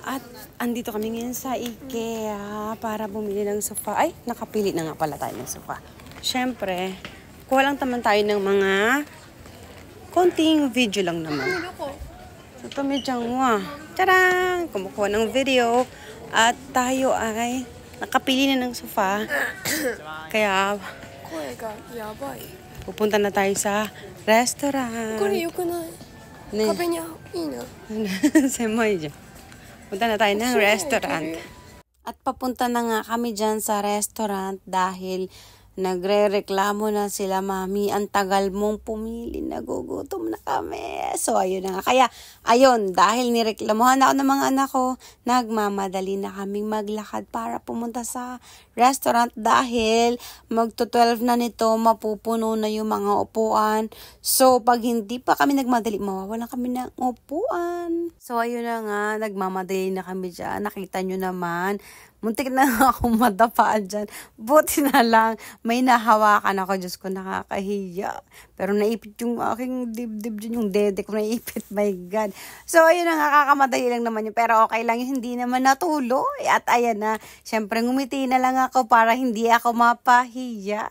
At andito kami ngayon sa IKEA para bumili ng sofa. Ay, nakapili na nga pala tayo ng sofa. Siyempre, kuha lang naman tayo ng mga konting video lang naman. So, tumidyang Tadang! Kumukuha ng video. At tayo ay nakapili na ng sofa. Kaya, pupunta na tayo sa restaurant. Semay dyan. Punta na tayo ng restaurant. At papunta na nga kami dyan sa restaurant dahil nagre-reklamo na sila, mami, ang tagal mong pumili, nagugutom na kami. So, ayun na nga. Kaya, ayun, dahil nireklamuhan ako ng mga anak ko, nagmamadali na kaming maglakad para pumunta sa restaurant dahil magto-12 na nito, mapupuno na yung mga upuan. So, pag hindi pa kami nagmadali, mawawalan kami ng upuan. So, ayun na nga, nagmamadali na kami dyan. Nakita nyo naman, muntik na ako madapaan dyan. Buti na lang, may nahawakan ako. Diyos ko, nakakahiya. Pero naipit yung aking dibdib dyan, yung dede ko naipit. My God. So, ayun na nga, kakamadali lang naman yun. Pero okay lang yun, hindi naman natuloy. At ayan na, syempre ngumiti na lang ako para hindi ako mapahiya.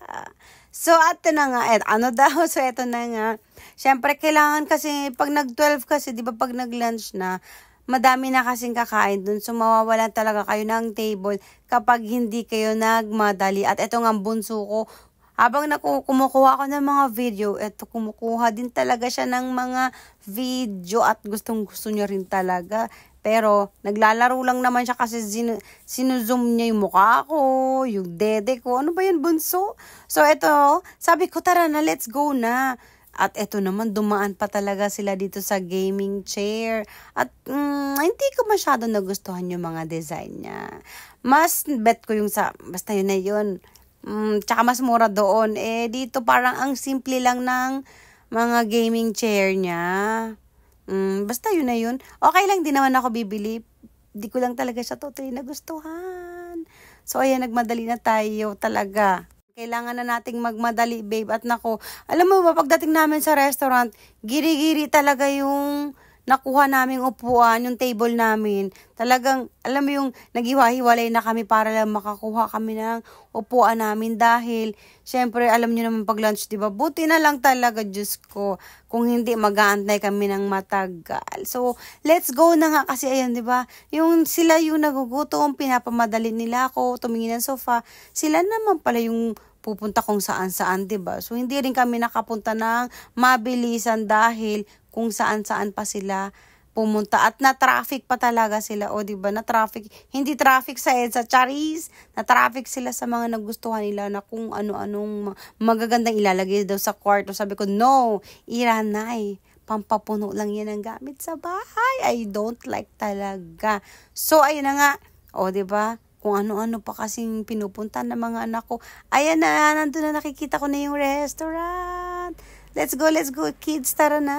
So, ito na nga. Ano daw? So, ito na nga. Syempre, kailangan kasi, pag nag-12 kasi, di ba pag nag-lunch na, madami na kasing kakain dun. So, mawawalan talaga kayo ng table kapag hindi kayo nagmadali. At ito nga bunso ko, habang kumukuha ako ng mga video, ito kumukuha din talaga siya ng mga video at gustong-gusto niya rin talaga. Pero, naglalaro lang naman siya kasi sinuzoom niya yung mukha ko, yung dede ko. Ano ba yan, bunso? So, ito, sabi ko, tara na, let's go na. At eto naman, dumaan pa talaga sila dito sa gaming chair. At hindi ko masyado nagustuhan yung mga design niya. Mas bet ko yung basta yun na yun. Tsaka mas mura doon. Dito parang ang simple lang ng mga gaming chair niya. Basta yun na yun. Okay lang, di naman ako bibili. Di ko lang talaga siya totally nagustuhan. So ayan, nagmadali na tayo talaga. Kailangan na nating magmadali, babe. At nako, alam mo ba, pagdating namin sa restaurant, giri-giri talaga yung nakuha naming upuan, yung table namin. Talagang, alam mo yung naghiwa-hiwalay na kami para lang makakuha kami ng upuan namin. Dahil, syempre, alam nyo naman pag lunch, diba? Buti na lang talaga, Diyos ko. Kung hindi, mag-aantay kami ng matagal. So, let's go na nga kasi, ayan, diba? Yung sila yung nagugutom, pinapamadali nila ako, tumingin ng sofa. Sila naman pala yung pupunta kung saan-saan, diba? So, hindi rin kami nakapunta ng mabilisan dahil kung saan-saan pa sila pumunta. At na-traffic pa talaga sila. O, diba? Na-traffic. Hindi traffic sa EDSA, Charis. Na-traffic sila sa mga nagustuhan nila na kung ano-anong magagandang ilalagay daw sa kwarto. Sabi ko, no, Iranay. Pampapuno lang yan ang gamit sa bahay. I don't like talaga. So, ayun na nga. O, diba? Kung ano-ano pa kasing pinupunta ng mga anak ko. Ayan na, nandun na, nakikita ko na yung restaurant. Let's go, kids. Tara na.